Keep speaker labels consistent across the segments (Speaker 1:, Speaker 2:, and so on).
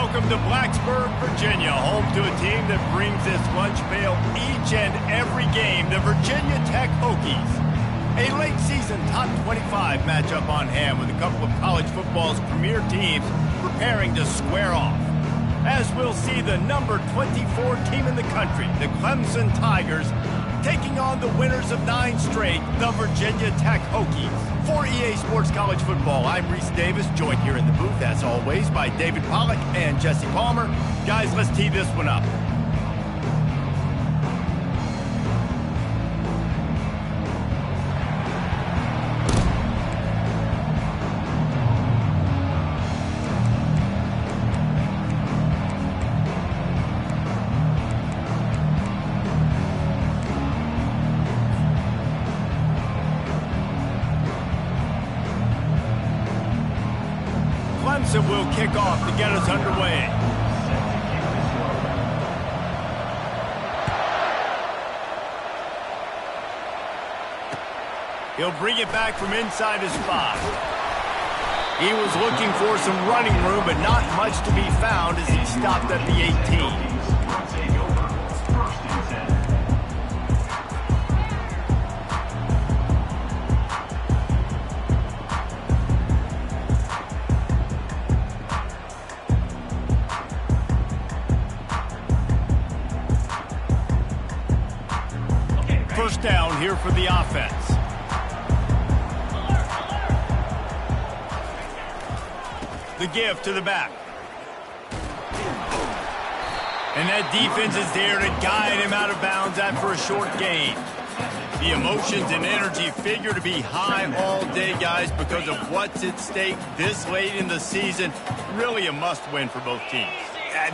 Speaker 1: Welcome to Blacksburg, Virginia, home to a team that brings this lunch pail each and every game, the Virginia Tech Hokies. A late-season top 25 matchup on hand with a couple of college football's premier teams preparing to square off. As we'll see the number 24 team in the country, the Clemson Tigers, taking on the winners of 9 straight, the Virginia Tech Hokies. For EA Sports College Football, I'm Reese Davis, joined here in the booth, as always, by David Pollack and Jesse Palmer. Guys, let's tee this one up. Clemson will kick off to get us underway. He'll bring it back from inside his 5. He was looking for some running room, but not much to be found as he stopped at the 18. First down here for the offense. The give to the back. And that defense is there to guide him out of bounds after a short gain. The emotions and energy figure to be high all day, guys, because of what's at stake this late in the season. Really a must-win for both teams.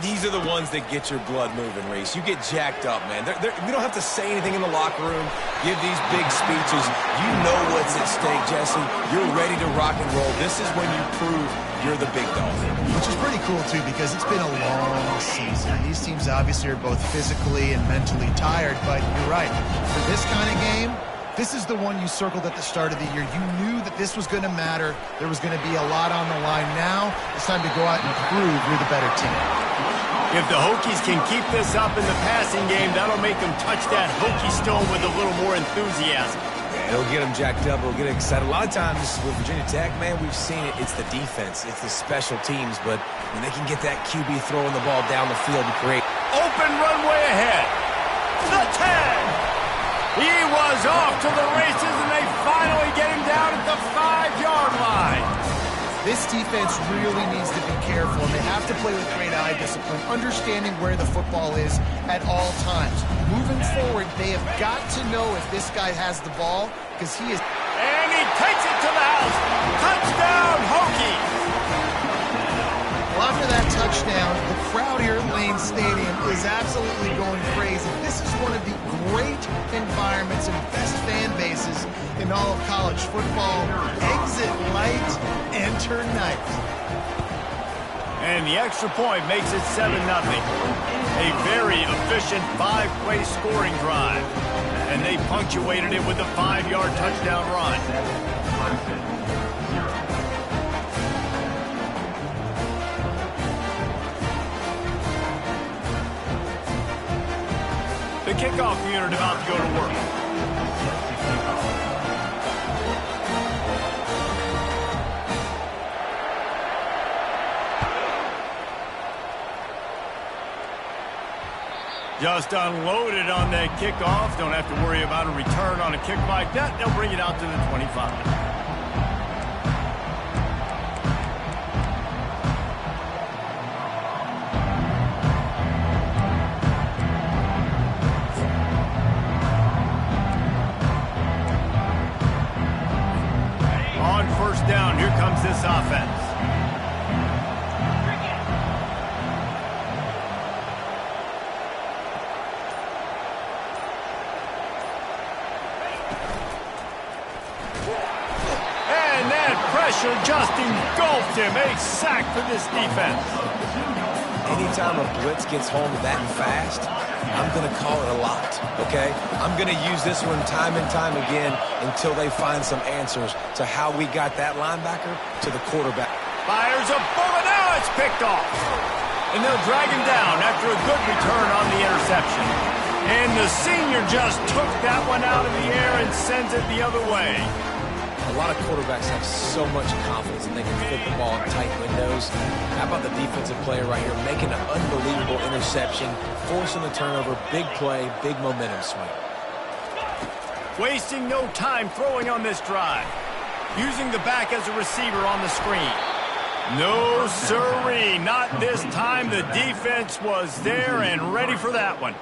Speaker 2: These are the ones that get your blood moving, Reese. You get jacked up, man. We don't have to say anything in the locker room, give these big speeches. You know what's at stake, Jesse. You're ready to rock and roll. This is when you prove you're the big dog.
Speaker 3: Which is pretty cool, too, because it's been a long season. These teams obviously are both physically and mentally tired, but you're right. For this kind of game, this is the one you circled at the start of the year. You knew that this was going to matter. There was going to be a lot on the line. Now it's time to go out and prove you're the better team.
Speaker 1: If the Hokies can keep this up in the passing game, that'll make them touch that Hokie stone with a little more enthusiasm.
Speaker 2: It'll get them jacked up. It'll get excited. A lot of times with Virginia Tech, man, we've seen it. It's the defense. It's the special teams. But when they can get that QB throwing the ball down the field and create
Speaker 1: open runway ahead. The 10. He was off to the races, and they finally get him down at the 5-yard line.
Speaker 3: This defense really needs to be careful, and they have to play with great eye discipline, understanding where the football is at all times. Moving forward, they have got to know if this guy has the ball, because he is...
Speaker 1: And he takes it to the house. Touchdown, Hokies!
Speaker 3: Well, after that touchdown, the crowd here at Lane Stadium is absolutely going crazy. This is one of the great environments and best fan bases in all of college football. Exit light, enter night.
Speaker 1: And the extra point makes it 7-0. A very efficient 5-play scoring drive. And they punctuated it with a 5-yard touchdown run. The kickoff unit about to go to work. Just unloaded on that kickoff. Don't have to worry about a return on a kick like that. They'll bring it out to the 25. On first down, here comes this offense. And that pressure just engulfed him. A sack for this defense.
Speaker 2: Anytime a blitz gets home that fast, I'm going to call it a lot, okay? I'm going to use this one time and time again until they find some answers to how we got that linebacker to the quarterback.
Speaker 1: Fires a bullet. Now it's picked off. And they'll drag him down after a good return on the interception. And the senior just took that one out of the air and sends it the other way.
Speaker 2: A lot of quarterbacks have so much confidence and they can fit the ball in tight windows. How about the defensive player right here making an unbelievable interception, forcing the turnover, big play, big momentum swing.
Speaker 1: Wasting no time throwing on this drive. Using the back as a receiver on the screen. No sirree, not this time. The defense was there and ready for that one.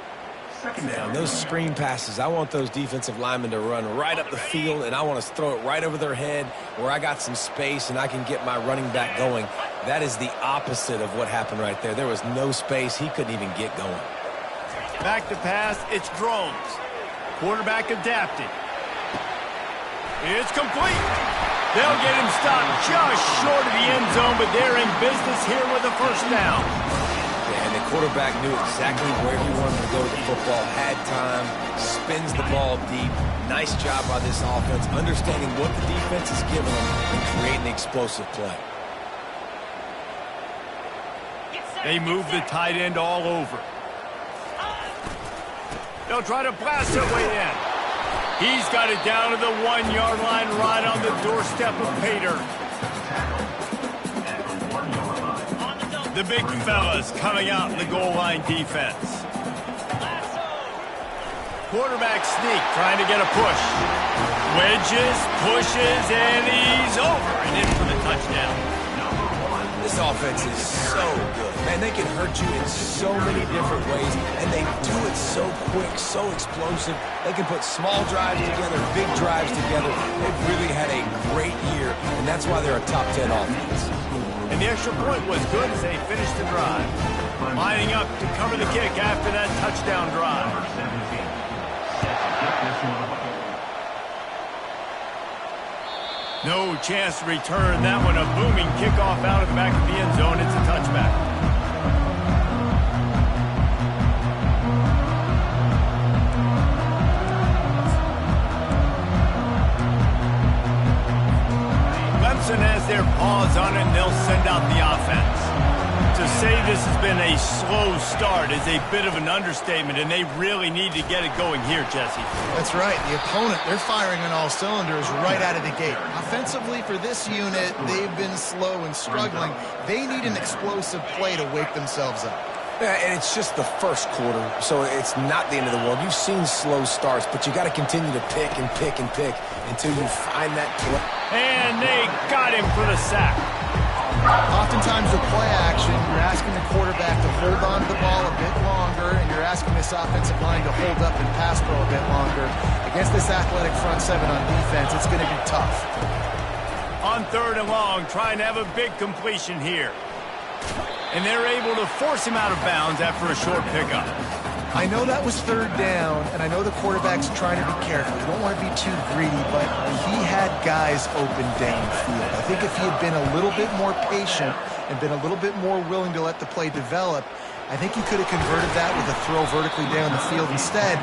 Speaker 2: Now, those screen passes, I want those defensive linemen to run right up the field, and I want to throw it right over their head where I got some space and I can get my running back going. That is the opposite of what happened right there. There was no space. He couldn't even get going.
Speaker 1: Back to pass, it's Drones. Quarterback adapted. It's complete. They'll get him stopped just short of the end zone, but they're in business here with a first down.
Speaker 2: And the quarterback knew exactly where he wanted to go with the football, had time, spins the ball deep. Nice job by this offense, understanding what the defense is giving them and creating the explosive play.
Speaker 1: They move the tight end all over. They'll try to blast their way in. He's got it down to the 1-yard line right on the doorstep of Pater. The big fellas coming out in the goal line defense. Quarterback sneak trying to get a push. Wedges, pushes, and he's over and in for the touchdown.
Speaker 2: This offense is so good. Man, they can hurt you in so many different ways, and they do it so quick, so explosive. They can put small drives together, big drives together. They've really had a great year, and that's why they're a top 10 offense.
Speaker 1: And the extra point was good as they finished the drive. Lining up to cover the kick after that touchdown drive. No chance to return that one. A booming kickoff out of the back of the end zone. It's a touchback. Clemson has their paws on it, and they'll send out the offense. To say this has been a slow start is a bit of an understatement, and they really need to get it going here, Jesse.
Speaker 3: That's right. The opponent, they're firing on all cylinders right out of the gate. Offensively, for this unit, they've been slow and struggling. They need an explosive play to wake themselves up.
Speaker 2: Yeah, and it's just the first quarter, so it's not the end of the world. You've seen slow starts, but you got to continue to pick and pick and pick until you find that play.
Speaker 1: And they got him for the sack.
Speaker 3: Oftentimes with play action, you're asking the quarterback to hold on to the ball a bit longer, and you're asking this offensive line to hold up and pass pro a bit longer. Against this athletic front seven on defense, it's going to be tough.
Speaker 1: On 3rd and long, trying to have a big completion here. And they're able to force him out of bounds after a short pickup.
Speaker 3: I know that was 3rd down, and I know the quarterback's trying to be careful. You don't want to be too greedy, but he had guys open downfield. I think if he had been a little bit more patient and been a little bit more willing to let the play develop, I think he could have converted that with a throw vertically down the field. Instead,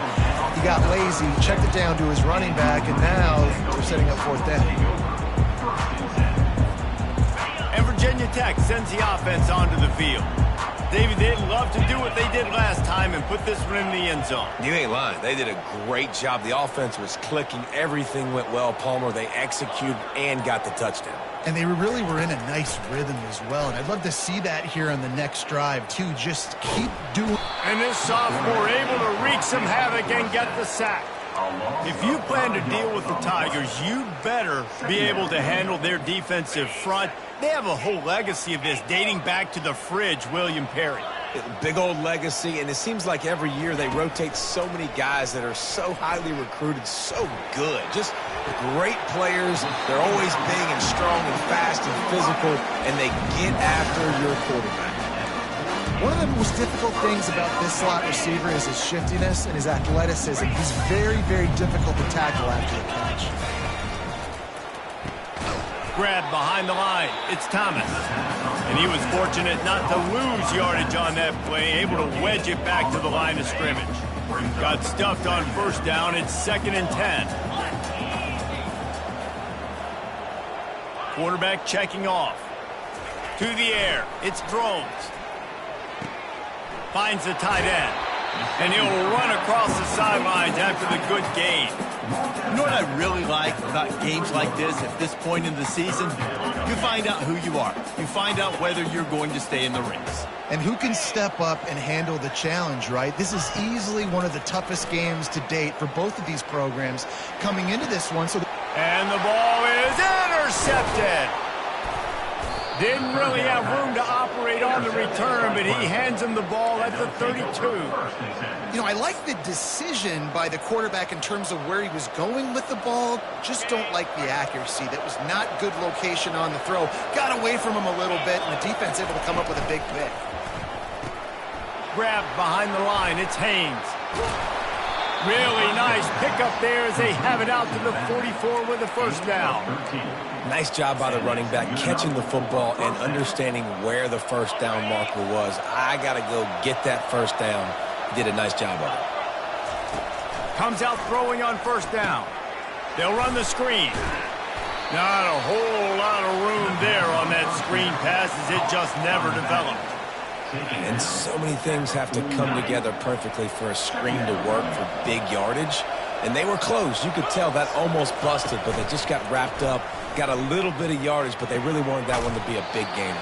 Speaker 3: he got lazy, checked it down to his running back, and now they're setting up 4th down.
Speaker 1: And Virginia Tech sends the offense onto the field. David, they'd love to do what they did last time and put this one in the end zone.
Speaker 2: You ain't lying. They did a great job. The offense was clicking. Everything went well. Palmer, they executed and got the touchdown.
Speaker 3: And they really were in a nice rhythm as well. And I'd love to see that here on the next drive, too. Just keep doing.
Speaker 1: And this sophomore able to wreak some havoc and get the sack. If you plan to deal with the Tigers, you better be able to handle their defensive front. They have a whole legacy of this dating back to the fridge, William Perry.
Speaker 2: Big old legacy, and it seems like every year they rotate so many guys that are so highly recruited, so good. Just great players. They're always big and strong and fast and physical, and they get after your quarterback.
Speaker 3: One of the most difficult things about this slot receiver is his shiftiness and his athleticism. He's very, very difficult to tackle after the catch.
Speaker 1: Grab behind the line. It's Thomas. And he was fortunate not to lose yardage on that play, able to wedge it back to the line of scrimmage. Got stuffed on 1st down. It's 2nd and 10. Quarterback checking off. To the air. It's Drones. Finds the tight end. And he'll run across the sidelines after the good gain.
Speaker 4: You know what I really like about games like this at this point in the season? You find out who you are. You find out whether you're going to stay in the race.
Speaker 3: And who can step up and handle the challenge, right? This is easily one of the toughest games to date for both of these programs coming into this one.
Speaker 1: And the ball is intercepted. Didn't really have room to operate on the return, but he hands him the ball at the 32.
Speaker 3: You know, I like the decision by the quarterback in terms of where he was going with the ball. Just don't like the accuracy. That was not good location on the throw. Got away from him a little bit, and the defense able to come up with a big pick.
Speaker 1: Grabbed behind the line. It's Haynes. Really nice pickup there as they have it out to the 44 with a first down.
Speaker 2: Nice job by the running back catching the football and understanding where the first down marker was. I got to go get that first down. He did a nice job of it.
Speaker 1: Comes out throwing on first down. They'll run the screen. Not a whole lot of room there on that screen pass as it just never developed.
Speaker 2: And so many things have to come together perfectly for a screen to work for big yardage. And they were close. You could tell that almost busted, but they just got wrapped up, got a little bit of yardage, but they really wanted that one to be a big game.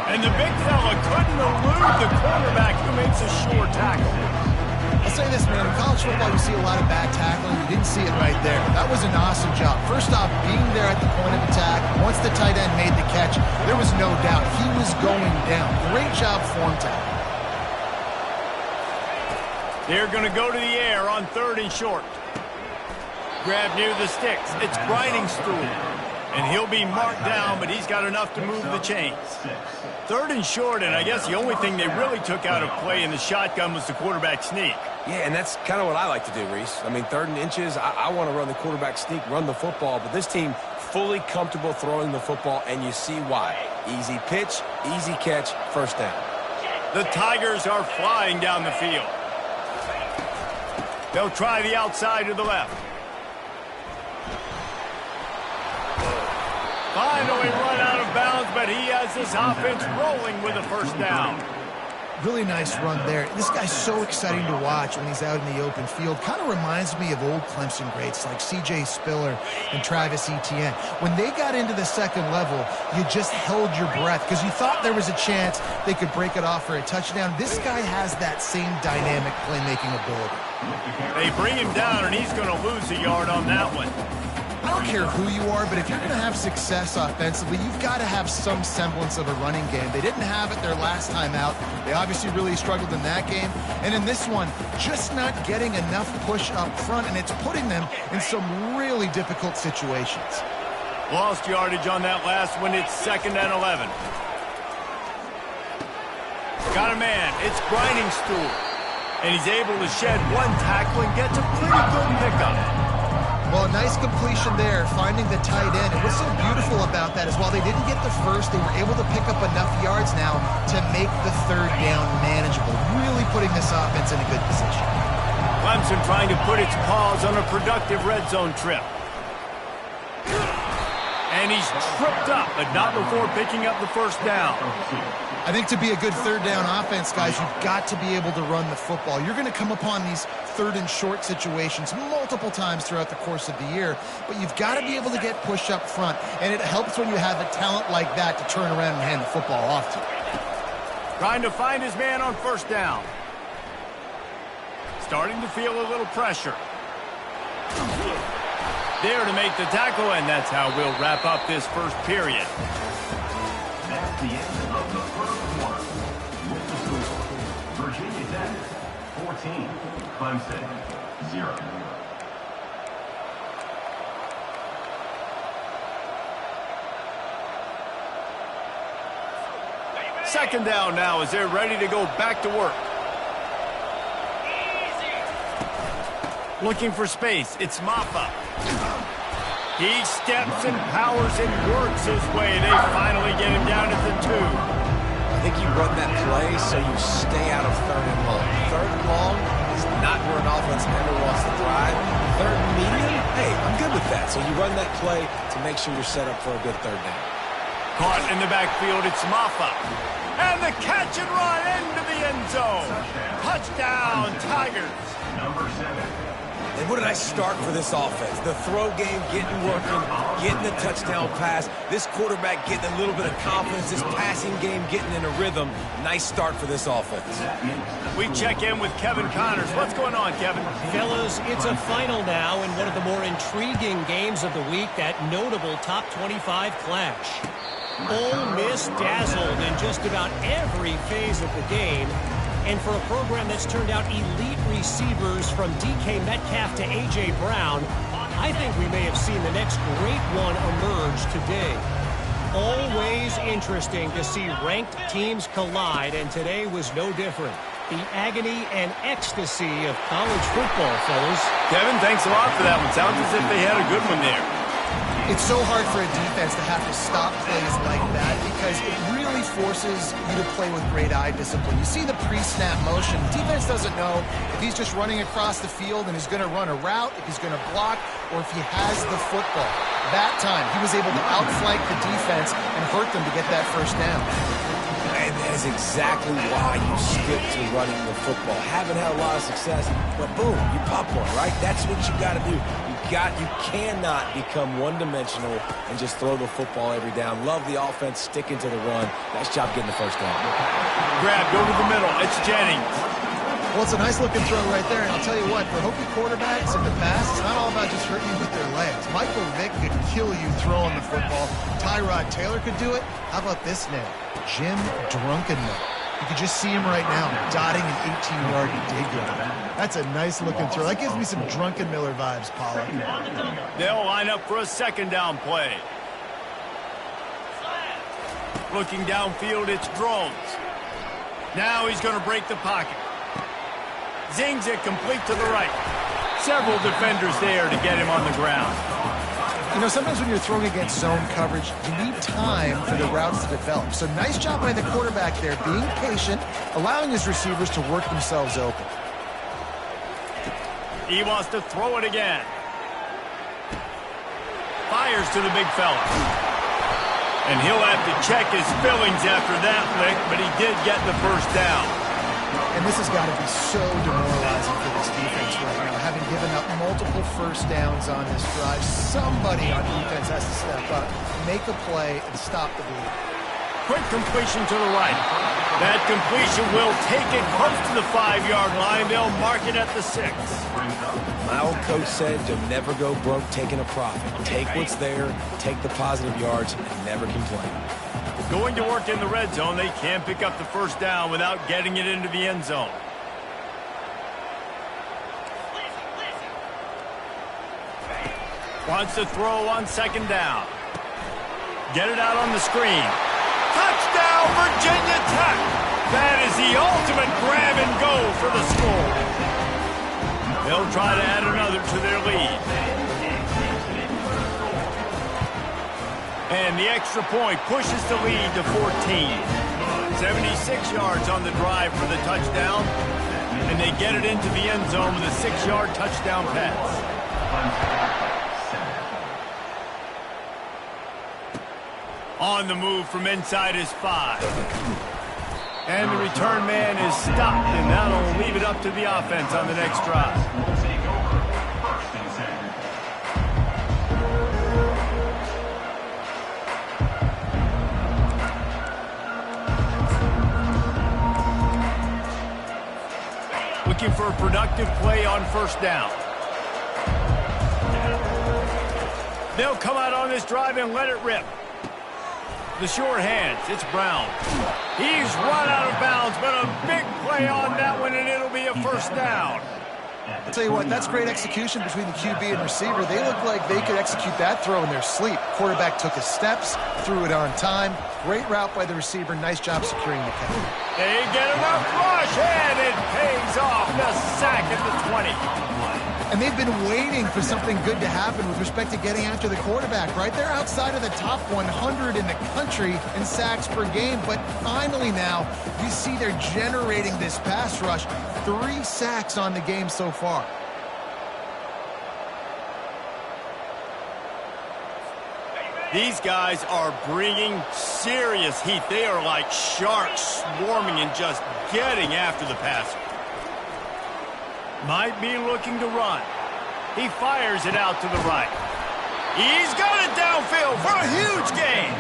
Speaker 1: And the big fella couldn't elude the cornerback who makes a sure tackle.
Speaker 3: I'll say this, man. In college football, you see a lot of bad tackling. You didn't see it right there. That was an awesome job. First off, being there at the point of attack. Once the tight end made the catch, there was no doubt he was going down. Great job form tackle.
Speaker 1: They're going to go to the air on 3rd and short. Grab near the sticks. It's Grinding Stool. And he'll be marked down, but he's got enough to move the chains. 3rd and short, and I guess the only thing they really took out of play in the shotgun was the quarterback sneak.
Speaker 2: Yeah, and that's kind of what I like to do, Reese. I mean, 3rd and inches, I want to run the quarterback sneak, run the football, but this team fully comfortable throwing the football, and you see why. Easy pitch, easy catch, first down.
Speaker 1: The Tigers are flying down the field. They'll try the outside to the left. Finally run out of bounds, but he has this offense rolling with a first down.
Speaker 3: Really nice run there. This guy's so exciting to watch when he's out in the open field. Kind of reminds me of old Clemson greats like C.J. Spiller and Travis Etienne. When they got into the second level, you just held your breath because you thought there was a chance they could break it off for a touchdown. This guy has that same dynamic playmaking ability.
Speaker 1: They bring him down, and he's going to lose a yard on that one.
Speaker 3: I don't care who you are, but if you're going to have success offensively, you've got to have some semblance of a running game. They didn't have it their last time out. They obviously really struggled in that game. And in this one, just not getting enough push up front, and it's putting them in some really difficult situations.
Speaker 1: Lost yardage on that last one. It's 2nd and 11. Got a man. It's Grinding Stool. And he's able to shed one tackle and gets a pretty good pickup.
Speaker 3: Well, a nice completion there, finding the tight end. And what's so beautiful about that is while they didn't get the first, they were able to pick up enough yards now to make the 3rd down manageable, really putting this offense in a good position.
Speaker 1: Clemson trying to put its paws on a productive red zone trip. And he's tripped up, but not before picking up the first down.
Speaker 3: I think to be a good 3rd down offense, guys, you've got to be able to run the football. You're going to come upon these 3rd and short situations multiple times throughout the course of the year, but you've got to be able to get push up front, and it helps when you have a talent like that to turn around and hand the football off to.
Speaker 1: Trying to find his man on first down. Starting to feel a little pressure. There to make the tackle, and that's how we'll wrap up this first period.
Speaker 5: That's the end of the first quarter. With the score, Virginia Tech 14, Clemson 0.
Speaker 1: Second down now as they're ready to go back to work. Looking for space. It's Maffa. He steps and powers and works his way. They finally get him down at the 2.
Speaker 2: I think you run that play so you stay out of 3rd and long. 3rd and long is not where an offense ever wants to thrive. 3rd and medium, hey, I'm good with that. So you run that play to make sure you're set up for a good 3rd down.
Speaker 1: Caught in the backfield, it's Maffa. And the catch and run into the end zone. Touchdown, Tigers.
Speaker 5: Number 7.
Speaker 2: And what did I start for this offense? The throw game getting working, getting the touchdown pass. This quarterback getting a little bit of confidence. This passing game getting in a rhythm. Nice start for this offense.
Speaker 1: We check in with Kevin Connors. What's going on, Kevin?
Speaker 6: Fellas, it's a final now in one of the more intriguing games of the week, that notable top 25 clash. Ole Miss dazzled in just about every phase of the game. And for a program that's turned out elite receivers from DK Metcalf to A.J. Brown, I think we may have seen the next great one emerge today. Always interesting to see ranked teams collide, and today was no different. The agony and ecstasy of college football, fellas.
Speaker 1: Kevin, thanks a lot for that one. Sounds as if they had a good one there.
Speaker 3: It's so hard for a defense to have to stop plays like that because it really forces you to play with great eye discipline. You see the pre-snap motion. Defense doesn't know if he's just running across the field and is going to run a route, if he's going to block, or if he has the football. That time, he was able to outflank the defense and hurt them to get that first down.
Speaker 2: And that is exactly why you stick to running the football. Haven't had a lot of success, but boom, you pop one, right? That's what you got to do. You cannot become one-dimensional and just throw the football every down. Love the offense, sticking to the run. Nice job getting the first down.
Speaker 1: Grabbed over the middle. It's Jennings.
Speaker 3: Well, it's a nice-looking throw right there, and I'll tell you what, for Hokie quarterbacks in the past, it's not all about just hurting you with their legs. Michael Vick could kill you throwing the football. Tyrod Taylor could do it. How about this name? Jim Drunkenmiller. You can just see him right now, dotting an 18-yard dig route. That's a nice-looking throw. That gives me some Drunkenmiller vibes, Paula.
Speaker 1: They'll line up for a second down play. Looking downfield, it's Drones. Now he's going to break the pocket. Zings it complete to the right. Several defenders there to get him on the ground.
Speaker 3: You know, sometimes when you're throwing against zone coverage, you need time for the routes to develop. So nice job by the quarterback there, being patient, allowing his receivers to work themselves open.
Speaker 1: He wants to throw it again. Fires to the big fella. And he'll have to check his fillings after that lick, but he did get the first down.
Speaker 3: And this has got to be so demoralizing for this defense right now. Having given up multiple first downs on this drive, somebody on defense has to step up, make a play, and stop the bleed.
Speaker 1: Quick completion to the right. That completion will take it close to the 5-yard line. They'll mark it at the 6.
Speaker 2: My old coach said you'll never go broke taking a profit. Take what's there, take the positive yards, and never complain.
Speaker 1: Going to work in the red zone, they can't pick up the first down without getting it into the end zone. Wants to throw on second down. Get it out on the screen. Touchdown, Virginia Tech! That is the ultimate grab and go for the score. They'll try to add another to their lead. And the extra point pushes the lead to 14. 76 yards on the drive for the touchdown. And they get it into the end zone with a 6-yard touchdown pass. On the move from inside his 5. And the return man is stopped, and that'll leave it up to the offense on the next drive. Looking for a productive play on first down. They'll come out on this drive and let it rip. The short hands, it's Brown. He's run out of bounds, but a big play on that one, and it'll be a first down.
Speaker 3: I'll tell you what, that's great execution between the QB and receiver. They look like they could execute that throw in their sleep. Quarterback took his steps, threw it on time. Great route by the receiver. Nice job securing the catch.
Speaker 1: They get him a rush, and it pays off. The sack at the 20.
Speaker 3: And they've been waiting for something good to happen with respect to getting after the quarterback, right? They're outside of the top 100 in the country in sacks per game, but finally now you see they're generating this pass rush. 3 sacks on the game so far.
Speaker 1: These guys are bringing serious heat. They are like sharks swarming and just getting after the passer. Might be looking to run. He fires it out to the right. He's got it downfield for a huge gain.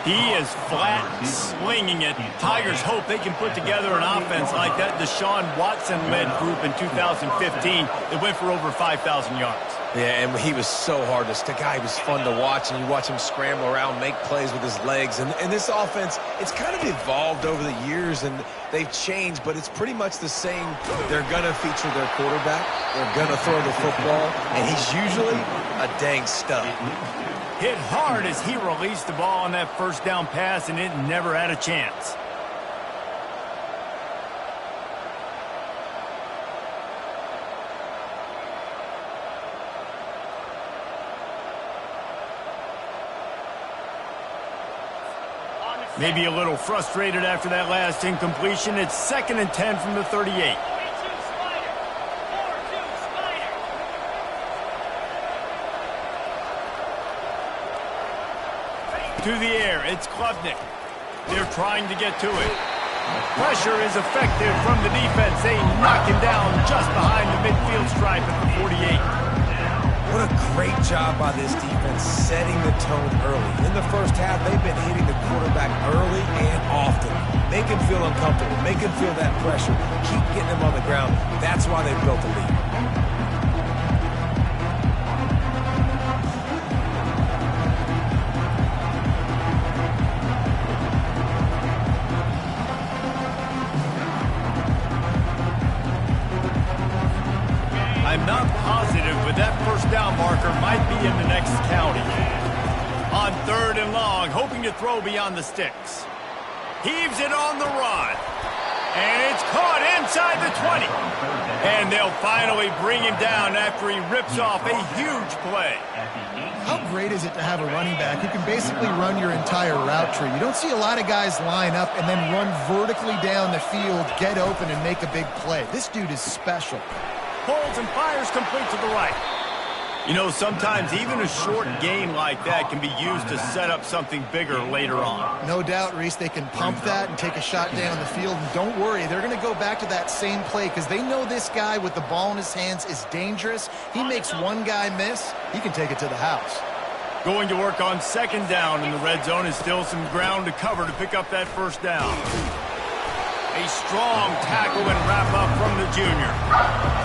Speaker 1: He is flat slinging it. Tigers hope they can put together an offense like that Deshaun Watson-led group in 2015 that went for over 5,000 yards.
Speaker 2: Yeah, and he was so hard to stick out. He was fun to watch, and you watch him scramble around, make plays with his legs. And this offense, it's kind of evolved over the years, and they've changed, but it's pretty much the same. They're going to feature their quarterback. They're going to throw the football, and he's usually a dang stud.
Speaker 1: Hit hard as he released the ball on that first down pass, and it never had a chance. Maybe a little frustrated after that last incompletion. It's 2nd and 10 from the 38. To the air, it's Klubnik. They're trying to get to it. Pressure is effective from the defense. They knock him down just behind the midfield stripe at the 48.
Speaker 2: What a great job by this defense setting the tone early. In the first half, they've been hitting the quarterback early and often. Make him feel uncomfortable. Make him feel that pressure. Keep getting him on the ground. That's why they've built a lead.
Speaker 1: I'm not positive, but that first down marker might be in the next county. On 3rd and long, hoping to throw beyond the sticks. Heaves it on the run. And it's caught inside the 20. And they'll finally bring him down after he rips off a huge play.
Speaker 3: How great is it to have a running back who can basically run your entire route tree? You don't see a lot of guys line up and then run vertically down the field, get open, and make a big play. This dude is special.
Speaker 1: Pulls and fires complete to the right. You know, sometimes even a short gain like that can be used to set up something bigger later on.
Speaker 3: No doubt, Reese, they can pump that and take a shot down the field. And don't worry, they're going to go back to that same play because they know this guy with the ball in his hands is dangerous. He makes one guy miss, he can take it to the house.
Speaker 1: Going to work on 2nd down in the red zone is still some ground to cover to pick up that first down. A strong tackle and wrap up from the junior.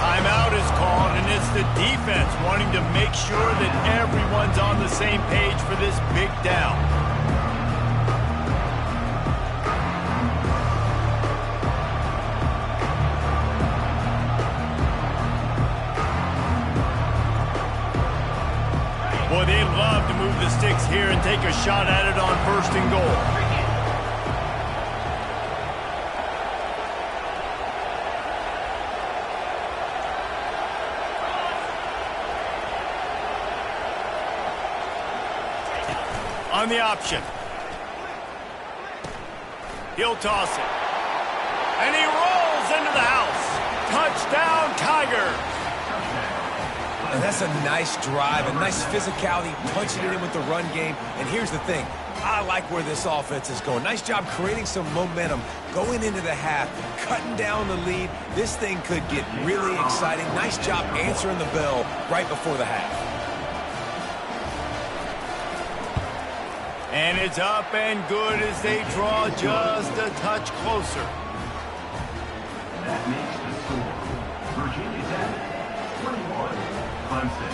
Speaker 1: Timeout is called, and it's the defense wanting to make sure that everyone's on the same page for this big down. Boy, they love to move the sticks here and take a shot at it on 1st and goal. On the option. He'll toss it. And he rolls into the house. Touchdown, Tigers.
Speaker 2: And that's a nice drive, a nice physicality, punching it in with the run game. And here's the thing. I like where this offense is going. Nice job creating some momentum, going into the half, cutting down the lead. This thing could get really exciting. Nice job answering the bell right before the half.
Speaker 1: And it's up and good as they draw just a touch closer.
Speaker 5: That makes the score. Virginia Tech, 21. Clemson,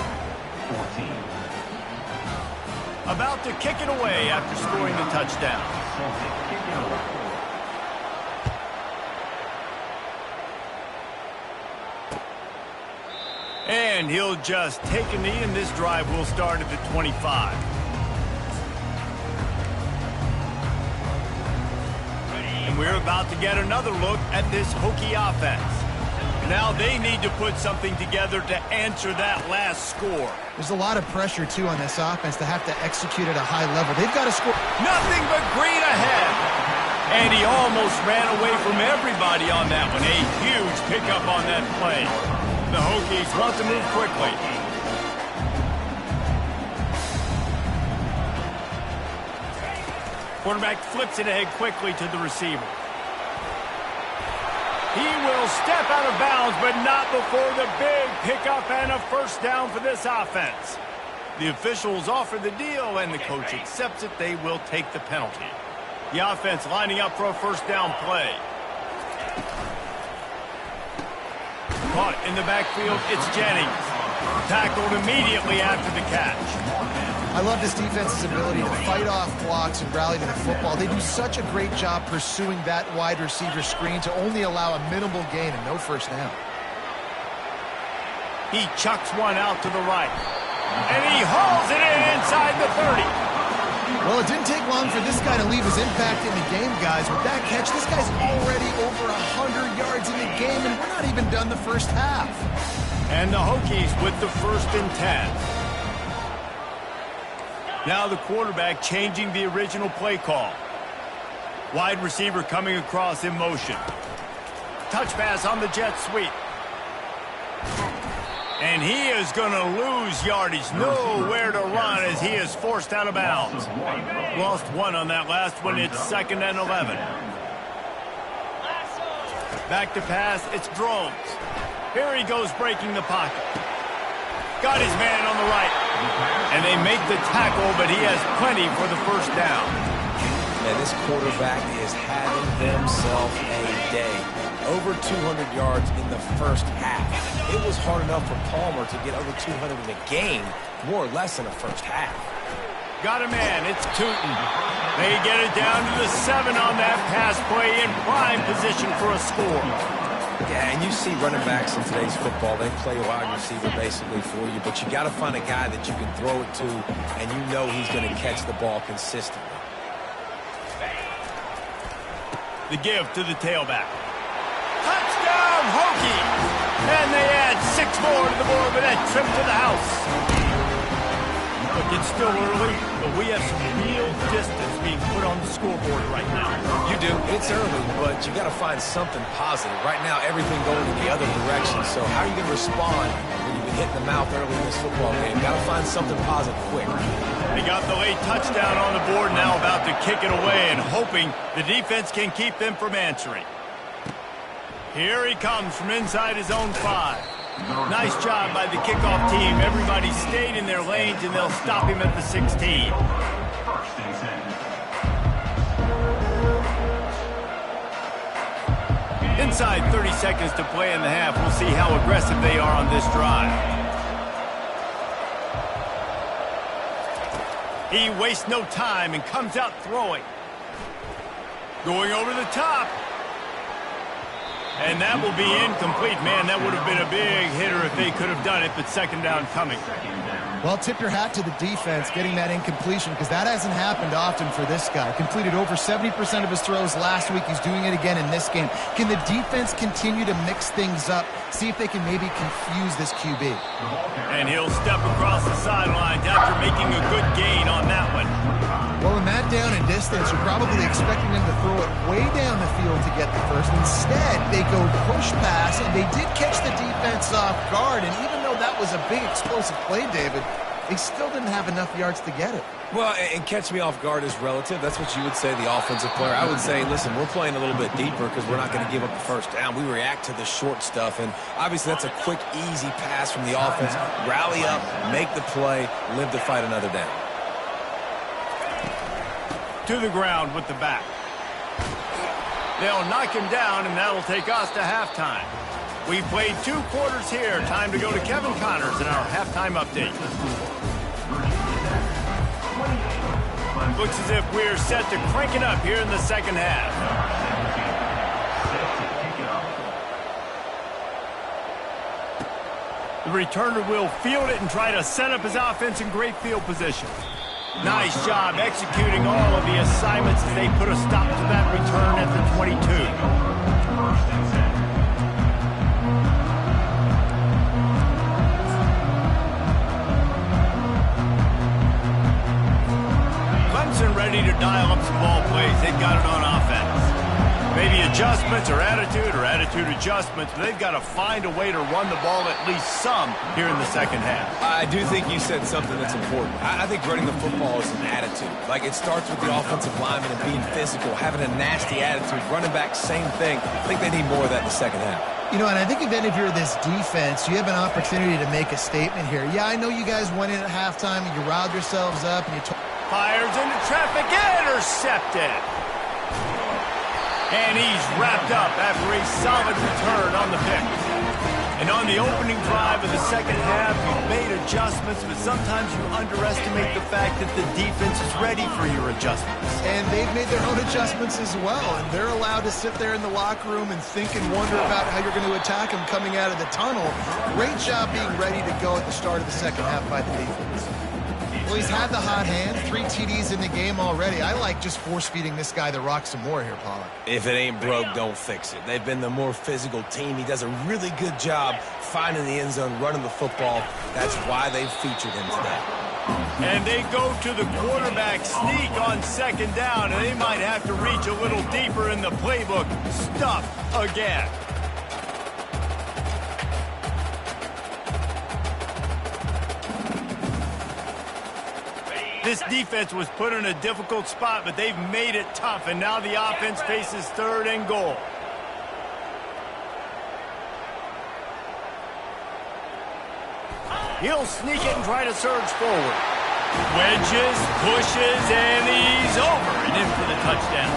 Speaker 5: 14.
Speaker 1: About to kick it away after scoring the touchdown. And he'll just take a knee, and this drive will start at the 25. We're about to get another look at this Hokie offense. Now they need to put something together to answer that last score.
Speaker 3: There's a lot of pressure, too, on this offense to have to execute at a high level. They've got to score.
Speaker 1: Nothing but green ahead. And he almost ran away from everybody on that one. A huge pickup on that play. The Hokies want to move quickly. Quarterback flips it ahead quickly to the receiver. He will step out of bounds, but not before the big pickup and a first down for this offense. The officials offer the deal, and the coach accepts it. They will take the penalty. The offense lining up for a first down play. Caught in the backfield, it's Jennings. Tackled immediately after the catch.
Speaker 3: I love this defense's ability to fight off blocks and rally to the football. They do such a great job pursuing that wide receiver screen to only allow a minimal gain and no first down.
Speaker 1: He chucks one out to the right. And he hauls it in inside the 30.
Speaker 3: Well, it didn't take long for this guy to leave his impact in the game, guys. With that catch, this guy's already over 100 yards in the game, and we're not even done the first half.
Speaker 1: And the Hokies with the 1st and 10. Now the quarterback changing the original play call. Wide receiver coming across in motion. Touch pass on the jet sweep. And he is going to lose yardage. Nowhere to run as he is forced out of bounds. Lost one on that last one. It's 2nd and 11. Back to pass. It's Drones. Here he goes breaking the pocket. Got his man on the right. And they make the tackle, but he has plenty for the first down.
Speaker 2: Man, this quarterback is having himself a day. Over 200 yards in the first half. It was hard enough for Palmer to get over 200 in a game, more or less in the first half.
Speaker 1: Got a man. It's Tootin. They get it down to the 7 on that pass play in prime position for a score.
Speaker 2: Yeah, and you see running backs in today's football, they play wide receiver basically for you, but you got to find a guy that you can throw it to, and you know he's going to catch the ball consistently.
Speaker 1: The give to the tailback. Touchdown, Hokies! And they add 6 more to the board with that trip to the house. Look, it's still early, but we have some real distance being put on the scoreboard right now.
Speaker 2: You do. It's early, but you got to find something positive. Right now, everything going in the other direction. So how are you going to respond when you've been hit in the mouth early in this football game? Got to find something positive quick.
Speaker 1: They got the late touchdown on the board, now about to kick it away and hoping the defense can keep them from answering. Here he comes from inside his own 5. Nice job by the kickoff team. Everybody stayed in their lanes, and they'll stop him at the 16. Inside 30 seconds to play in the half. We'll see how aggressive they are on this drive. He wastes no time and comes out throwing. Going over the top. And that will be incomplete. Man, that would have been a big hitter if they could have done it, but 2nd down coming.
Speaker 3: Well, tip your hat to the defense getting that incompletion, because that hasn't happened often for this guy. Completed over 70% of his throws last week. He's doing it again in this game. Can the defense continue to mix things up, see if they can maybe confuse this QB?
Speaker 1: And he'll step across the sidelines after making a good gain on that one.
Speaker 3: Well, in that down and distance, you're probably expecting them to throw it way down the field to get the first. Instead, they go push pass, and they did catch the defense off guard. And even though that was a big explosive play, David, they still didn't have enough yards to get it.
Speaker 2: Well, and catch me off guard is relative. That's what you would say, the offensive player. I would say, listen, we're playing a little bit deeper because we're not going to give up the first down. We react to the short stuff, and obviously that's a quick, easy pass from the offense. Rally up, make the play, live to fight another down.
Speaker 1: To the ground with the back. They'll knock him down, and that'll take us to halftime. We played 2 quarters here. Time to go to Kevin Connors in our halftime update. Looks as if we're set to crank it up here in the 2nd half. The returner will field it and try to set up his offense in great field position. Nice job executing all of the assignments as they put a stop to that return at the 22. Clemson ready to dial up some ball plays. They've got it on offense. Maybe adjustments or attitude attitude adjustments, but they've got to find a way to run the ball at least some here in the second half.
Speaker 2: I do think you said something that's important. I think running the football is an attitude. Like, it starts with the offensive lineman and being physical, having a nasty attitude. Running back, same thing. I think they need more of that in the second half.
Speaker 3: You know, and I think if you're this defense, you have an opportunity to make a statement here. Yeah, I know you guys went in at halftime and you riled yourselves up and you
Speaker 1: fires into traffic, intercepted. And he's wrapped up after a solid return on the pick. And on the opening drive of the second half, you've made adjustments, but sometimes you underestimate the fact that the defense is ready for your adjustments.
Speaker 3: And they've made their own adjustments as well, and they're allowed to sit there in the locker room and think and wonder about how you're going to attack them coming out of the tunnel. Great job being ready to go at the start of the second half by the defense. Well, he's had the hot hand, 3 TDs in the game already. I like just force-feeding this guy the rock some more here, Pollard.
Speaker 2: If it ain't broke, don't fix it. They've been the more physical team. He does a really good job finding the end zone, running the football. That's why they've featured him today.
Speaker 1: And they go to the quarterback sneak on second down, and they might have to reach a little deeper in the playbook. Stuffed again. This defense was put in a difficult spot, but they've made it tough, and now the offense faces 3rd and goal. He'll sneak it and try to surge forward. Wedges, pushes, and he's over and in for the touchdown.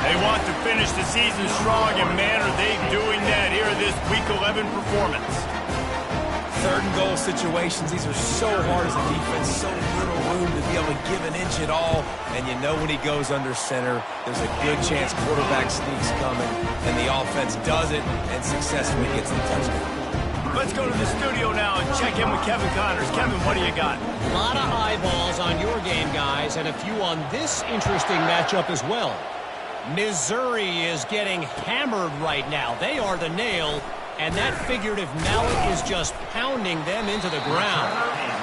Speaker 1: They want to finish the season strong, and man, are they doing that here in this Week 11 performance.
Speaker 2: 3rd and goal situations, these are so hard as a defense, so little room to be able to give an inch at all. And you know when he goes under center, there's a good chance quarterback sneaks coming, and the offense does it and successfully gets the touchdown.
Speaker 1: Let's go to the studio now and check in with Kevin Connors. Kevin, what do you got?
Speaker 6: A lot of eyeballs on your game, guys, and a few on this interesting matchup as well. Missouri is getting hammered right now. They are the nail. And that figurative mallet is just pounding them into the ground.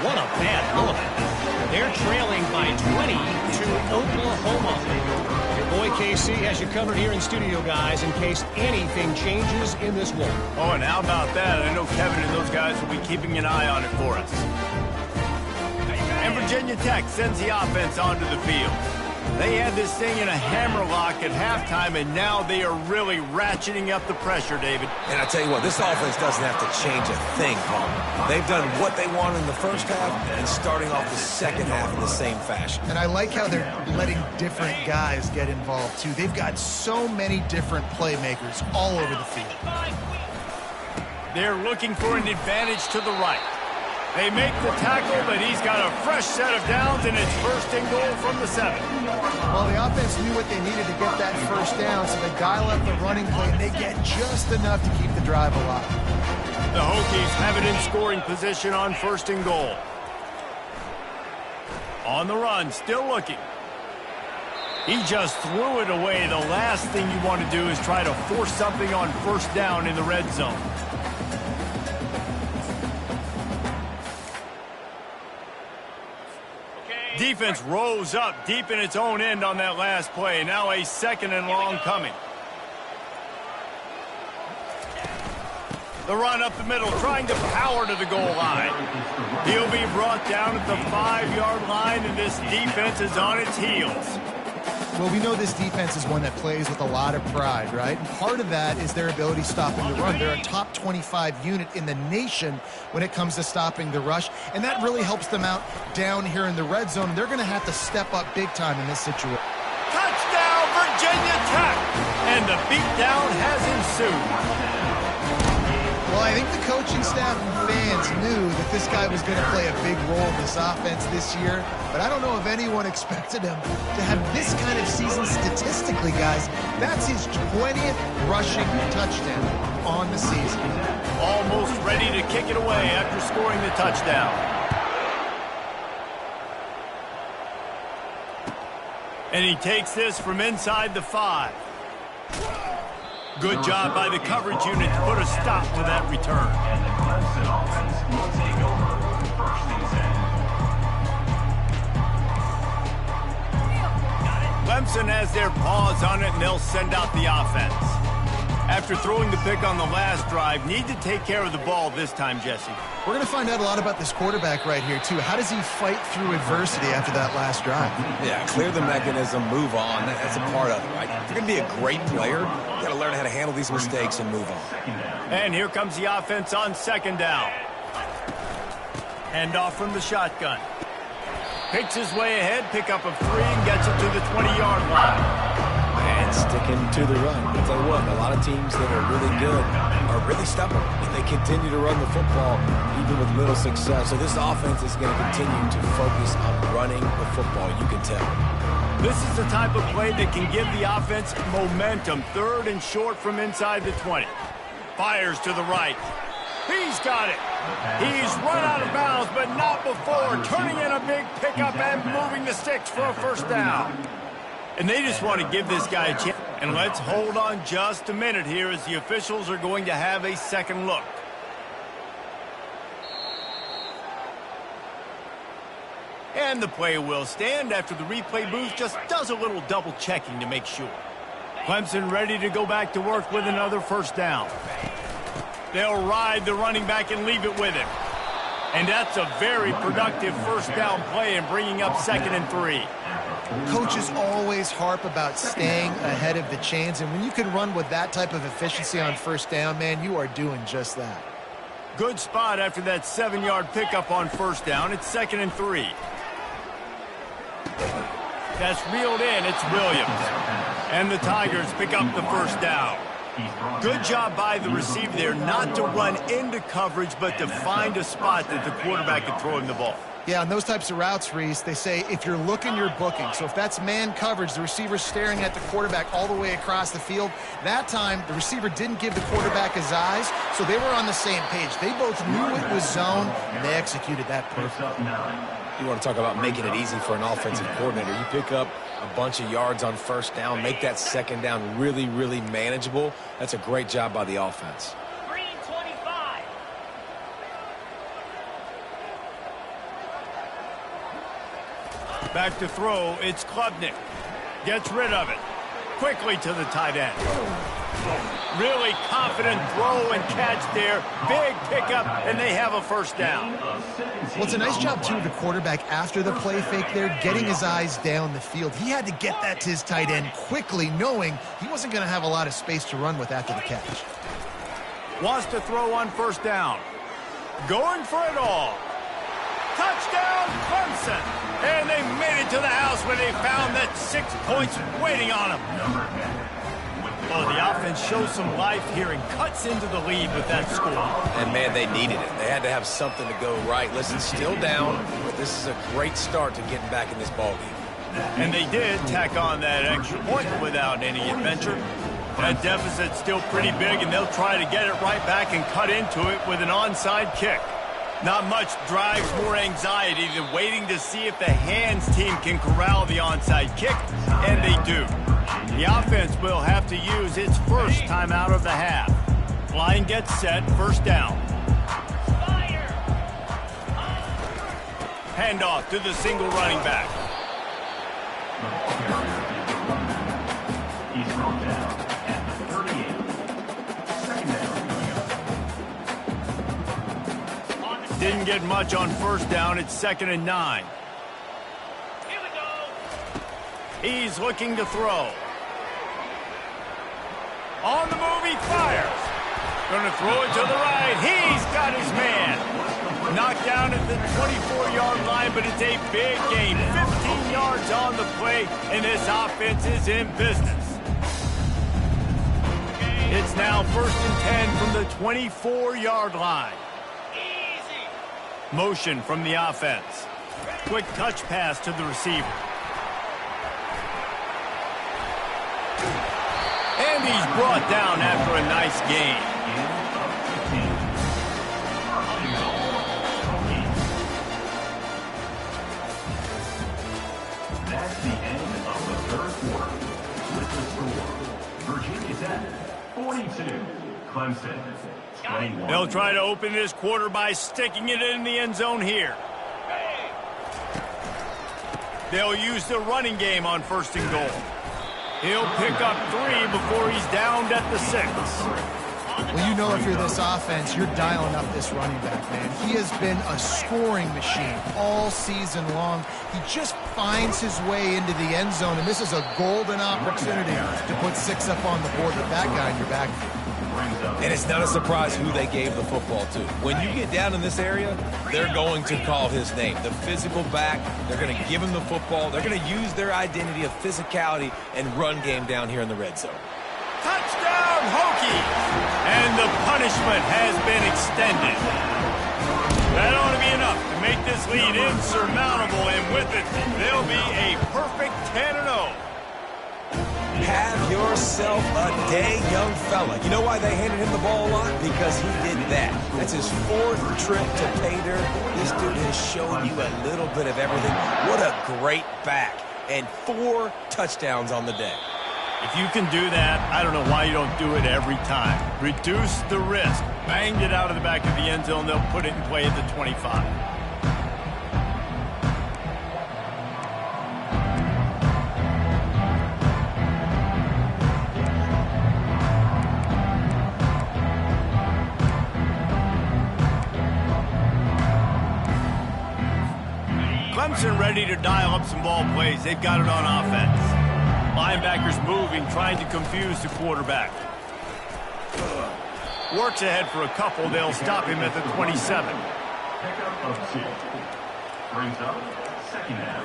Speaker 6: What a bad element. They're trailing by 20 to Oklahoma. Your boy KC has you covered here in studio, guys, in case anything changes in this one.
Speaker 1: Oh, and how about that? I know Kevin and those guys will be keeping an eye on it for us. And Virginia Tech sends the offense onto the field. They had this thing in a hammerlock at halftime, and now they are really ratcheting up the pressure, David.
Speaker 2: And I tell you what, this offense doesn't have to change a thing, Paul. They've done what they wanted in the first half and starting off the second half in the same fashion.
Speaker 3: And I like how they're letting different guys get involved, too. They've got so many different playmakers all over the field.
Speaker 1: They're looking for an advantage to the right. They make the tackle, but he's got a fresh set of downs, and it's 1st and goal from the 7.
Speaker 3: Well, the offense knew what they needed to get that first down, so they dial up the running play, and they get just enough to keep the drive alive.
Speaker 1: The Hokies have it in scoring position on 1st and goal. On the run, still looking. He just threw it away. The last thing you want to do is try to force something on 1st down in the red zone. Defense rose up deep in its own end on that last play. Now a 2nd and long coming. The run up the middle, trying to power to the goal line. He'll be brought down at the 5-yard line, and this defense is on its heels.
Speaker 3: Well, we know this defense is one that plays with a lot of pride, right? And part of that is their ability stopping the run. They're a top 25 unit in the nation when it comes to stopping the rush, and that really helps them out down here in the red zone. They're going to have to step up big time in this situation.
Speaker 1: Touchdown, Virginia Tech! And the beatdown has ensued.
Speaker 3: Well, I think the coaching staff and fans knew that this guy was going to play a big role in this offense this year, but I don't know if anyone expected him to have this kind of season statistically, guys. That's his 20th rushing touchdown on the season.
Speaker 1: Almost ready to kick it away after scoring the touchdown. And he takes this from inside the 5. Good job by the coverage unit to put a stop to that return.
Speaker 5: And the Clemson offense will take over 1st and 10.
Speaker 1: Clemson has their paws on it, and they'll send out the offense. After throwing the pick on the last drive, need to take care of the ball this time, Jesse.
Speaker 3: We're going to find out a lot about this quarterback right here, too. How does he fight through adversity after that last drive?
Speaker 2: Yeah, clear the mechanism, move on. That's a part of it, right? If you're going to be a great player, you got to learn how to handle these mistakes and move on.
Speaker 1: And here comes the offense on second down. Hand off from the shotgun. Picks his way ahead, pick up of 3, and gets it to the 20-yard line.
Speaker 2: And sticking to the run. I'll tell you what, a lot of teams that are really good are really stubborn, and they continue to run the football even with little success. So this offense is going to continue to focus on running the football, you can tell.
Speaker 1: This is the type of play that can give the offense momentum. 3rd and short from inside the 20. Fires to the right. He's got it. He's run out of bounds, but not before. Turning in a big pickup and moving the sticks for a first down. And they just want to give this guy a chance. And let's hold on just a minute here as the officials are going to have a second look. And the play will stand after the replay booth just does a little double checking to make sure. Clemson ready to go back to work with another first down. They'll ride the running back and leave it with him. And that's a very productive first down play and bringing up 2nd and 3.
Speaker 3: Coaches always harp about staying ahead of the chains, and when you can run with that type of efficiency on first down, man, you are doing just that.
Speaker 1: Good spot after that 7-yard pickup on first down. It's 2nd and 3. That's reeled in. It's Williams. And the Tigers pick up the first down. Good job by the receiver there not to run into coverage, but to find a spot that the quarterback can throw him the ball.
Speaker 3: Yeah, on those types of routes, Reese, they say if you're looking, you're booking. So if that's man coverage, the receiver's staring at the quarterback all the way across the field. That time, the receiver didn't give the quarterback his eyes, so they were on the same page. They both knew it was zone, and they executed that perfectly.
Speaker 2: You want to talk about making it easy for an offensive coordinator. You pick up a bunch of yards on first down, make that second down really, really manageable. That's a great job by the offense.
Speaker 6: Green 25.
Speaker 1: Back to throw, it's Klubnik. Gets rid of it. Quickly to the tight end. Really confident throw and catch there. Big pickup, and they have a first down.
Speaker 3: Well, it's a nice job, too, of the quarterback after the play fake there, getting his eyes down the field. He had to get that to his tight end quickly, knowing he wasn't going to have a lot of space to run with after the catch.
Speaker 1: Wants to throw on first down. Going for it all. Touchdown, Clemson. And they made it to the house when they found that 6 points waiting on them. Oh, the offense shows some life here and cuts into the lead with that score.
Speaker 2: And, man, they needed it. They had to have something to go right. Listen, still down, but this is a great start to getting back in this ballgame.
Speaker 1: And they did tack on that extra point without any adventure. That deficit's still pretty big, and they'll try to get it right back and cut into it with an onside kick. Not much drives more anxiety than waiting to see if the hands team can corral the onside kick, and they do. The offense will have to use its first timeout of the half. Line gets set, first down. Handoff to the single running back.
Speaker 5: He's brought down at the 38. Second down.
Speaker 1: Didn't get much on first down. It's 2nd and 9.
Speaker 6: Here we go.
Speaker 1: He's looking to throw. On the move, he fires. Going to throw it to the right. He's got his man. Knocked down at the 24-yard line, but it's a big gain. 15 yards on the play, and this offense is in business. It's now 1st and 10 from the 24-yard line.
Speaker 6: Easy.
Speaker 1: Motion from the offense. Quick touch pass to the receiver. And he's brought down after a nice gain.
Speaker 5: That's the end of the third quarter. With the score, Virginia Tech 42, Clemson 21.
Speaker 1: They'll try to open this quarter by sticking it in the end zone here. They'll use the running game on 1st and goal. He'll pick up 3 before he's downed at the 6.
Speaker 3: Well, you know if you're this offense, you're dialing up this running back, man. He has been a scoring machine all season long. He just finds his way into the end zone, and this is a golden opportunity to put 6 up on the board with that guy in your backfield.
Speaker 2: And it's not a surprise who they gave the football to. When you get down in this area, they're going to call his name. The physical back, they're going to give him the football. They're going to use their identity of physicality and run game down here in the red zone.
Speaker 1: Touchdown, Hokies! And the punishment has been extended. That ought to be enough to make this lead insurmountable, and with it, they'll be a perfect 10-0.
Speaker 2: Have yourself a day, young fella. You know why they handed him the ball a lot? Because he did that. That's his 4th trip to pay dirt. This dude has shown you a little bit of everything. What a great back. And 4 touchdowns on the day.
Speaker 1: If you can do that, I don't know why you don't do it every time. Reduce the risk. Banged it out of the back of the end zone. They'll put it in play at the 25. Clemson ready to dial up some ball plays. They've got it on offense. Linebackers moving, trying to confuse the quarterback. Works ahead for a couple. They'll stop him at the 27.
Speaker 5: Pickup of 2. Brings up 2nd down.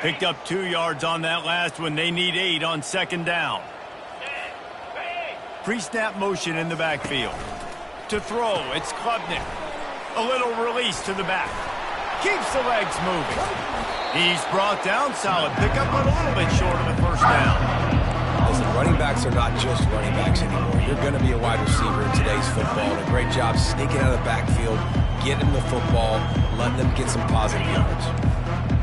Speaker 1: Picked up 2 yards on that last one. They need 8 on 2nd down. Pre-snap motion in the backfield. To throw, it's Klubnik. A little release to the back. Keeps the legs moving. He's brought down. Solid pickup, but a little bit short of the 1st down.
Speaker 2: Listen, running backs are not just running backs anymore. You're going to be a wide receiver in today's football. And a great job sneaking out of the backfield, getting the football, letting them get some positive yards.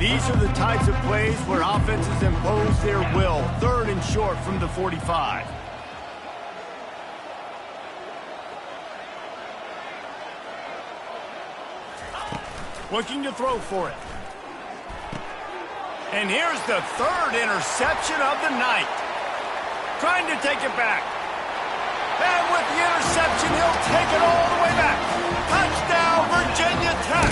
Speaker 1: These are the types of plays where offenses impose their will. 3rd and short from the 45. Looking to throw for it. And here's the 3rd interception of the night. Trying to take it back. And with the interception, he'll take it all the way back. Touchdown, Virginia Tech.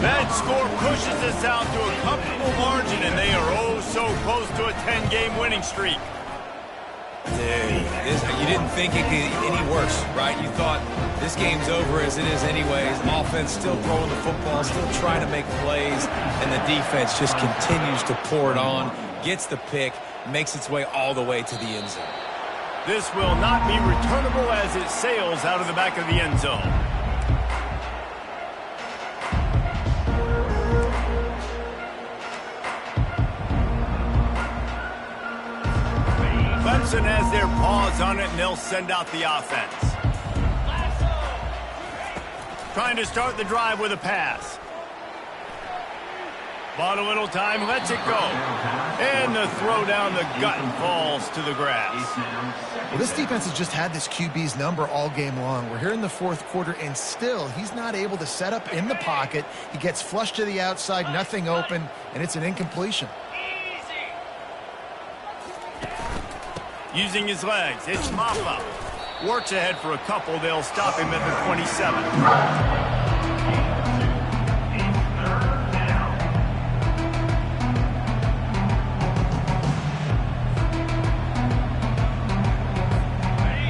Speaker 1: That score pushes us out to a comfortable margin, and they are oh so close to a 10-game winning streak.
Speaker 2: Dude, you didn't think it could get any worse, right? You thought this game's over as it is anyways. Offense still throwing the football, still trying to make plays, and the defense just continues to pour it on, gets the pick, makes its way all the way to the end zone.
Speaker 1: This will not be returnable as it sails out of the back of the end zone. Clemson has their paws on it, and they'll send out the offense. Trying to start the drive with a pass. Bought a little time, lets it go. And the throw down the gut falls to the grass.
Speaker 3: Well, this defense has just had this QB's number all game long. We're here in the 4th quarter, and still he's not able to set up in the pocket. He gets flushed to the outside, nothing open, and it's an incompletion.
Speaker 1: Using his legs, it's Maffa. Works ahead for a couple. They'll stop him at the 27.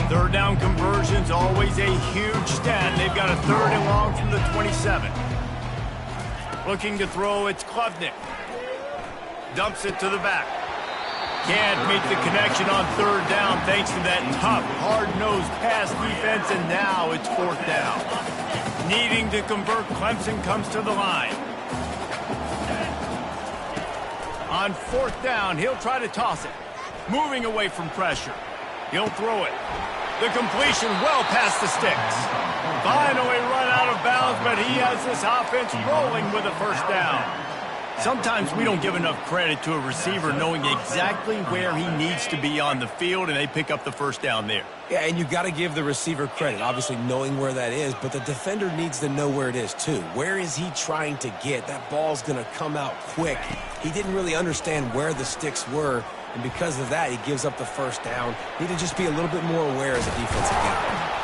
Speaker 1: Third down conversions, always a huge stat. They've got a 3rd and long from the 27. Looking to throw, it's Klubnik. Dumps it to the back. Can't make the connection on 3rd down thanks to that tough, hard-nosed pass defense, and now it's 4th down. Needing to convert, Clemson comes to the line. On 4th down, he'll try to toss it. Moving away from pressure. He'll throw it. The completion well past the sticks. Finally run out of bounds, but he has this offense rolling with a 1st down. Sometimes we don't give enough credit to a receiver knowing exactly where he needs to be on the field, and they pick up the first down there.
Speaker 2: Yeah, and you got to give the receiver credit, obviously knowing where that is, but the defender needs to know where it is too. Where is he trying to get? That ball's going to come out quick. He didn't really understand where the sticks were, and because of that, he gives up the first down. Need to just be a little bit more aware as a defensive guy.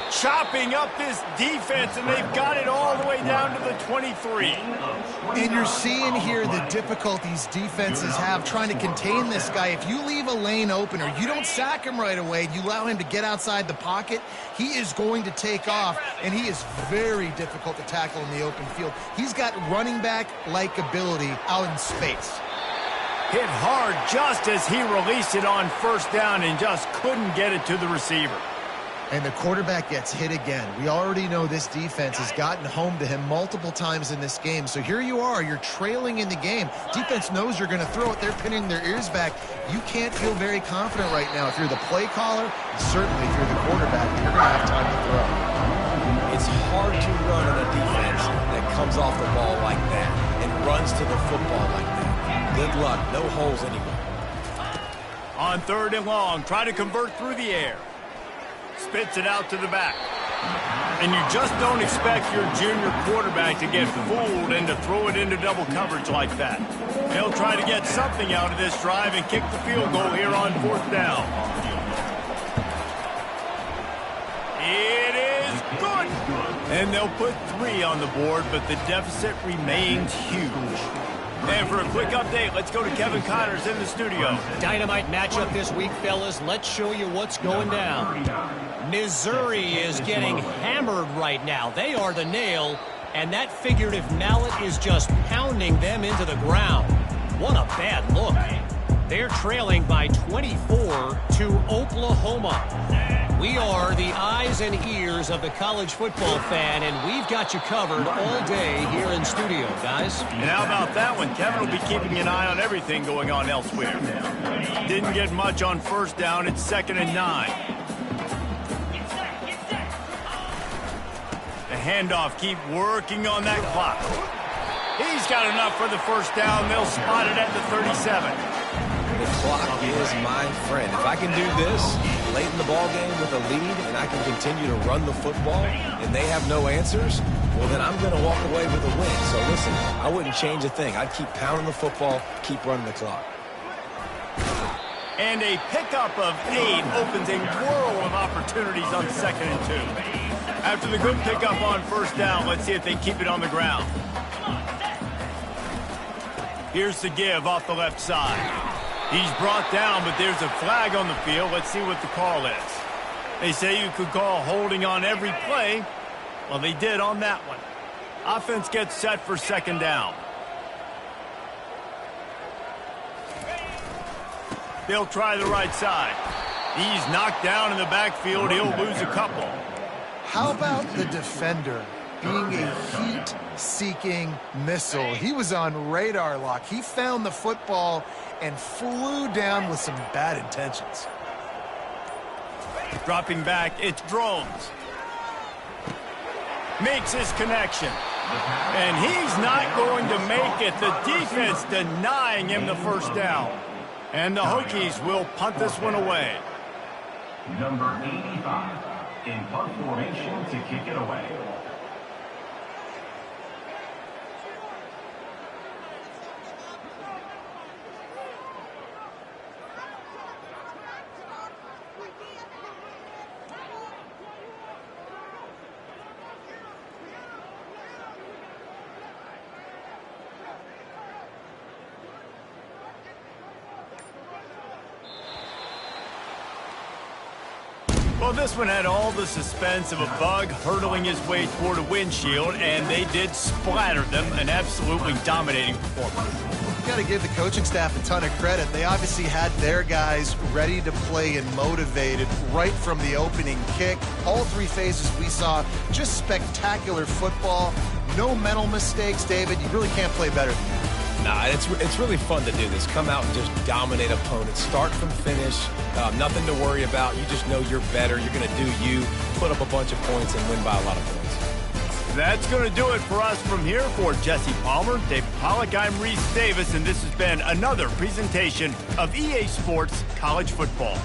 Speaker 1: Chopping up this defense, and they've got it all the way down to the 23.
Speaker 3: And you're seeing here the difficulties defenses have trying to contain this guy. If you leave a lane open or you don't sack him right away, you allow him to get outside the pocket, he is going to take off, and he is very difficult to tackle in the open field. He's got running back-like ability out in space.
Speaker 1: Hit hard just as he released it on first down and just couldn't get it to the receiver.
Speaker 3: And the quarterback gets hit again. We already know this defense has gotten home to him multiple times in this game. So here you are, you're trailing in the game. Defense knows you're going to throw it. They're pinning their ears back. You can't feel very confident right now. If you're the play caller, certainly if you're the quarterback, you're going to have time to throw.
Speaker 2: It's hard to run on a defense that comes off the ball like that and runs to the football like that. Good luck. No holes anywhere.
Speaker 1: On 3rd and long, try to convert through the air. Spits it out to the back. And you just don't expect your junior quarterback to get fooled and to throw it into double coverage like that. He'll try to get something out of this drive and kick the field goal here on 4th down. It is good. And they'll put 3 on the board, but the deficit remains huge. And for a quick update, let's go to Kevin Connors in the studio.
Speaker 6: Dynamite matchup this week, fellas. Let's show you what's going down. Missouri is getting hammered right now. They are the nail, and that figurative mallet is just pounding them into the ground. What a bad look. They're trailing by 24 to Oklahoma. We are the eyes and ears of the college football fan, and we've got you covered all day here in studio, guys.
Speaker 1: And how about that one? Kevin will be keeping an eye on everything going on elsewhere. Didn't get much on first down. It's 2nd and 9. The handoff, keep working on that clock. He's got enough for the first down. They'll spot it at the 37.
Speaker 2: The clock is my friend. If I can do this late in the ball game with a lead and I can continue to run the football and they have no answers, well, then I'm going to walk away with a win. So, listen, I wouldn't change a thing. I'd keep pounding the football, keep running the clock.
Speaker 1: And a pickup of 8 opens a whirl of opportunities on 2nd and 2. After the good pickup on first down, let's see if they keep it on the ground. Here's the give off the left side. He's brought down, but there's a flag on the field. Let's see what the call is. They say you could call holding on every play. Well, they did on that one. Offense gets set for 2nd down. They'll try the right side. He's knocked down in the backfield. He'll lose a couple.
Speaker 3: How about the defender being a heat-seeking missile? He was on radar lock. He found the football and flew down with some bad intentions.
Speaker 1: Dropping back, it's Drones. Makes his connection. And he's not going to make it. The defense denying him the first down. And the Hokies will punt this one away.
Speaker 5: Number 85 in punt formation to kick it away.
Speaker 1: Well, this one had all the suspense of a bug hurtling his way toward a windshield, and they did splatter them, an absolutely dominating performance.
Speaker 3: You've got to give the coaching staff a ton of credit. They obviously had their guys ready to play and motivated right from the opening kick. All 3 phases we saw, just spectacular football. No mental mistakes, David. You really can't play better than that.
Speaker 2: Nah, it's really fun to do this. Come out and just dominate opponents. Start from finish. Nothing to worry about. You just know you're better. You're going to do you, put up a bunch of points, and win by a lot of points.
Speaker 1: That's going to do it for us from here. For Jesse Palmer, David Pollack, I'm Reese Davis, and this has been another presentation of EA Sports College Football.